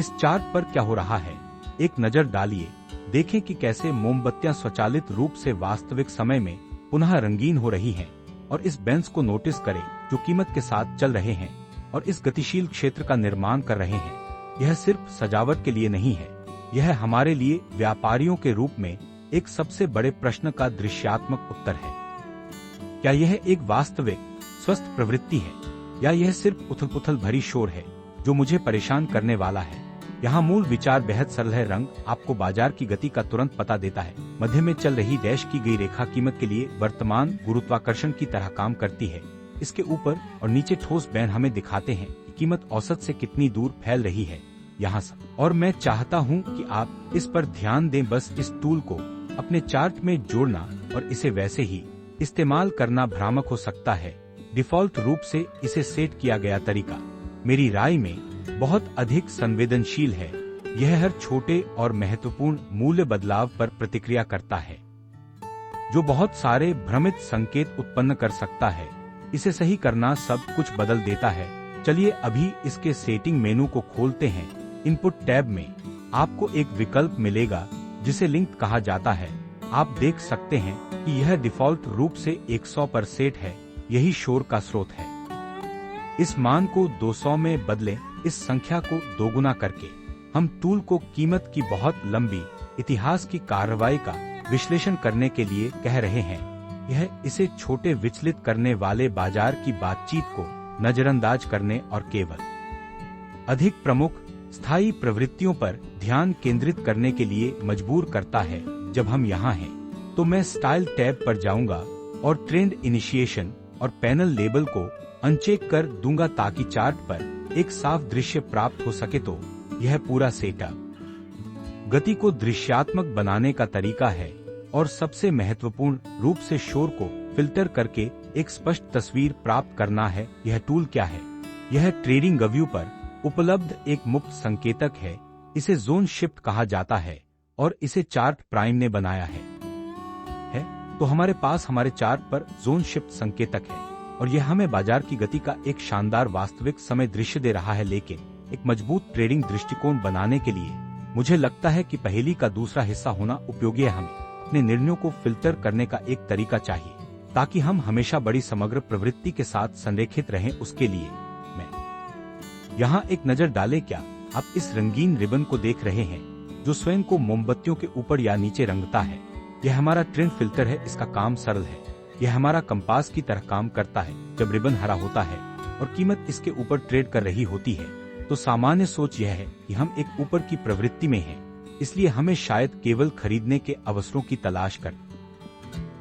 इस चार्ट पर क्या हो रहा है, एक नजर डालिए। देखें कि कैसे मोमबत्तियां स्वचालित रूप से वास्तविक समय में पुनः रंगीन हो रही हैं, और इस बेंच को नोटिस करें जो कीमत के साथ चल रहे हैं और इस गतिशील क्षेत्र का निर्माण कर रहे हैं। यह सिर्फ सजावट के लिए नहीं है, यह हमारे लिए व्यापारियों के रूप में एक सबसे बड़े प्रश्न का दृश्यात्मक उत्तर है। क्या यह एक वास्तविक स्वस्थ प्रवृत्ति है, या यह सिर्फ उथल-पुथल भरी शोर है जो मुझे परेशान करने वाला है? यहाँ मूल विचार बेहद सरल है। रंग आपको बाजार की गति का तुरंत पता देता है। मध्य में चल रही डैश की गई रेखा कीमत के लिए वर्तमान गुरुत्वाकर्षण की तरह काम करती है। इसके ऊपर और नीचे ठोस बैंड हमें दिखाते हैं कि कीमत औसत से कितनी दूर फैल रही है यहाँ से। और मैं चाहता हूँ कि आप इस पर ध्यान दें। बस इस टूल को अपने चार्ट में जोड़ना और इसे वैसे ही इस्तेमाल करना भ्रामक हो सकता है। डिफॉल्ट रूप से इसे सेट किया गया तरीका मेरी राय में बहुत अधिक संवेदनशील है। यह हर छोटे और महत्वपूर्ण मूल्य बदलाव पर प्रतिक्रिया करता है जो बहुत सारे भ्रमित संकेत उत्पन्न कर सकता है। इसे सही करना सब कुछ बदल देता है। चलिए अभी इसके सेटिंग मेनू को खोलते हैं। इनपुट टैब में आपको एक विकल्प मिलेगा जिसे लिंक कहा जाता है। आप देख सकते हैं कि यह डिफॉल्ट रूप से 100 पर सेट है। यही शोर का स्रोत है। इस मान को 200 में बदलें। इस संख्या को दोगुना करके हम टूल को कीमत की बहुत लंबी इतिहास की कार्रवाई का विश्लेषण करने के लिए कह रहे हैं। यह इसे छोटे विचलित करने वाले बाजार की बातचीत को नजरअंदाज करने और केवल अधिक प्रमुख स्थायी प्रवृत्तियों पर ध्यान केंद्रित करने के लिए मजबूर करता है। जब हम यहाँ हैं तो मैं स्टाइल टैब पर जाऊंगा और ट्रेंड इनिशिएशन और पैनल लेबल को अनचेक कर दूंगा ताकि चार्ट पर एक साफ दृश्य प्राप्त हो सके। तो यह पूरा सेटअप गति को दृश्यात्मक बनाने का तरीका है और सबसे महत्वपूर्ण रूप से शोर को फिल्टर करके एक स्पष्ट तस्वीर प्राप्त करना है। यह टूल क्या है? यह ट्रेडिंग व्यू पर उपलब्ध एक मुफ्त संकेतक है। इसे जोन शिफ्ट कहा जाता है और इसे चार्ट प्राइम ने बनाया है। तो हमारे पास हमारे चार्ट पर जोन शिफ्ट संकेतक है और यह हमें बाजार की गति का एक शानदार वास्तविक समय दृश्य दे रहा है। लेकिन एक मजबूत ट्रेडिंग दृष्टिकोण बनाने के लिए मुझे लगता है कि पहेली का दूसरा हिस्सा होना उपयोगी है। हमें अपने निर्णयों को फिल्टर करने का एक तरीका चाहिए ताकि हम हमेशा बड़ी समग्र प्रवृत्ति के साथ संरेखित रहें। उसके लिए मैं यहाँ एक नजर डालें। क्या आप इस रंगीन रिबन को देख रहे हैं जो स्वयं को मोमबत्तियों के ऊपर या नीचे रंगता है? यह हमारा ट्रेंड फिल्टर है। इसका काम सरल है। यह हमारा कंपास की तरह काम करता है। जब रिबन हरा होता है और कीमत इसके ऊपर ट्रेड कर रही होती है तो सामान्य सोच यह है कि हम एक ऊपर की प्रवृत्ति में हैं, इसलिए हमें शायद केवल खरीदने के अवसरों की तलाश कर।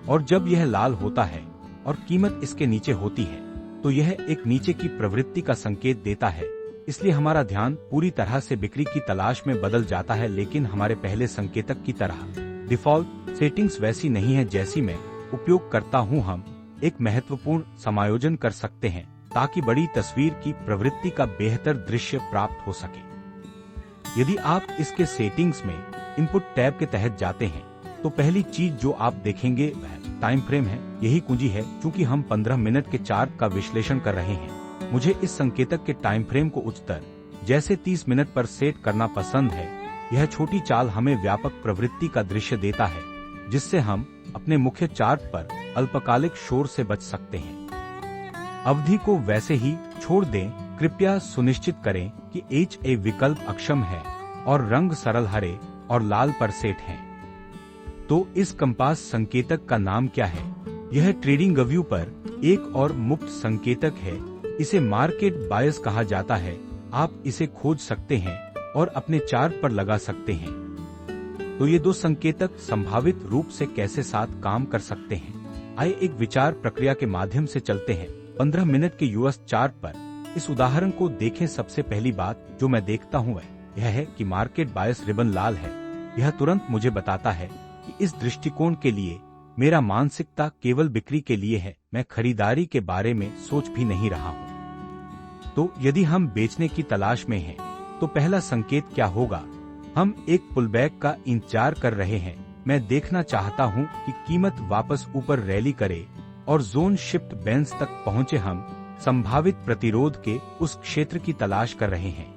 और जब यह लाल होता है और कीमत इसके नीचे होती है तो यह एक नीचे की प्रवृत्ति का संकेत देता है। इसलिए हमारा ध्यान पूरी तरह से बिक्री की तलाश में बदल जाता है। लेकिन हमारे पहले संकेतक की तरह डिफॉल्ट सेटिंग्स वैसी नहीं है जैसी मैं उपयोग करता हूँ। हम एक महत्वपूर्ण समायोजन कर सकते हैं ताकि बड़ी तस्वीर की प्रवृत्ति का बेहतर दृश्य प्राप्त हो सके। यदि आप इसके सेटिंग्स में इनपुट टैब के तहत जाते हैं तो पहली चीज जो आप देखेंगे वह टाइम फ्रेम है। यही कुंजी है। चूंकि हम 15 मिनट के चार्ट का विश्लेषण कर रहे हैं, मुझे इस संकेतक के टाइम फ्रेम को उच्चतर जैसे 30 मिनट पर सेट करना पसंद है। यह छोटी चाल हमें व्यापक प्रवृत्ति का दृश्य देता है जिससे हम अपने मुख्य चार्ट पर अल्पकालिक शोर से बच सकते हैं। अवधि को वैसे ही छोड़ दें। कृपया सुनिश्चित करें कि HA विकल्प अक्षम है और रंग सरल हरे और लाल पर सेट हैं। तो इस कंपास संकेतक का नाम क्या है? यह ट्रेडिंग व्यू पर एक और मुफ्त संकेतक है। इसे मार्केट बायस कहा जाता है। आप इसे खोज सकते हैं और अपने चार्ट पर लगा सकते हैं। तो ये दो संकेतक संभावित रूप से कैसे साथ काम कर सकते हैं? आइए एक विचार प्रक्रिया के माध्यम से चलते हैं। 15 मिनट के यूएस चार्ट पर इस उदाहरण को देखें। सबसे पहली बात जो मैं देखता हूँ वह यह है कि मार्केट बायस रिबन लाल है। यह तुरंत मुझे बताता है कि इस दृष्टिकोण के लिए मेरा मानसिकता केवल बिक्री के लिए है। मैं खरीदारी के बारे में सोच भी नहीं रहा हूँ। तो यदि हम बेचने की तलाश में हैं, तो पहला संकेत क्या होगा? हम एक पुलबैक का इंतजार कर रहे हैं। मैं देखना चाहता हूं कि कीमत वापस ऊपर रैली करे और जोन शिफ्ट बैंड्स तक पहुंचे। हम संभावित प्रतिरोध के उस क्षेत्र की तलाश कर रहे हैं।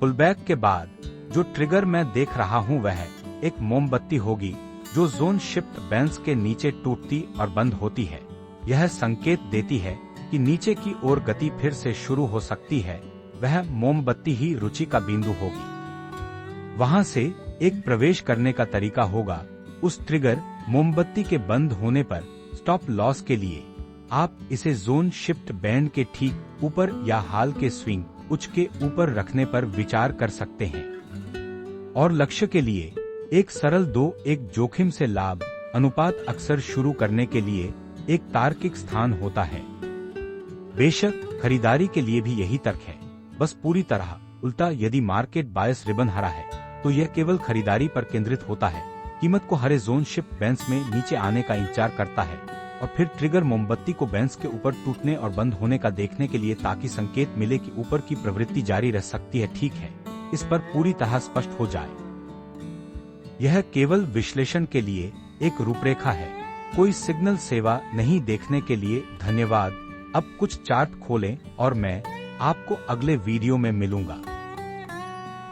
पुलबैक के बाद जो ट्रिगर मैं देख रहा हूं वह एक मोमबत्ती होगी जो जोन शिफ्ट बेंच के नीचे टूटती और बंद होती है। यह संकेत देती है कि नीचे की ओर गति फिर से शुरू हो सकती है। वह मोमबत्ती ही रुचि का बिंदु होगी। वहां से एक प्रवेश करने का तरीका होगा। उस ट्रिगर मोमबत्ती के बंद होने पर स्टॉप लॉस के लिए आप इसे जोन शिफ्ट बैंड के ठीक ऊपर या हाल के स्विंग उच्च के ऊपर रखने पर विचार कर सकते हैं। और लक्ष्य के लिए एक सरल 2-1 जोखिम से लाभ अनुपात अक्सर शुरू करने के लिए एक तार्किक स्थान होता है। बेशक खरीदारी के लिए भी यही तर्क है, बस पूरी तरह उल्टा। यदि मार्केट बायस रिबन हरा है तो यह केवल खरीदारी पर केंद्रित होता है, कीमत को हरे जोन शिफ्ट बेंच में नीचे आने का इंतजार करता है और फिर ट्रिगर मोमबत्ती को बेंच के ऊपर टूटने और बंद होने का देखने के लिए, ताकि संकेत मिले कि ऊपर की प्रवृत्ति जारी रह सकती है। ठीक है, इस पर पूरी तरह स्पष्ट हो जाए। यह केवल विश्लेषण के लिए एक रूपरेखा है, कोई सिग्नल सेवा नहीं। देखने के लिए धन्यवाद। अब कुछ चार्ट खोलें और मैं आपको अगले वीडियो में मिलूंगा।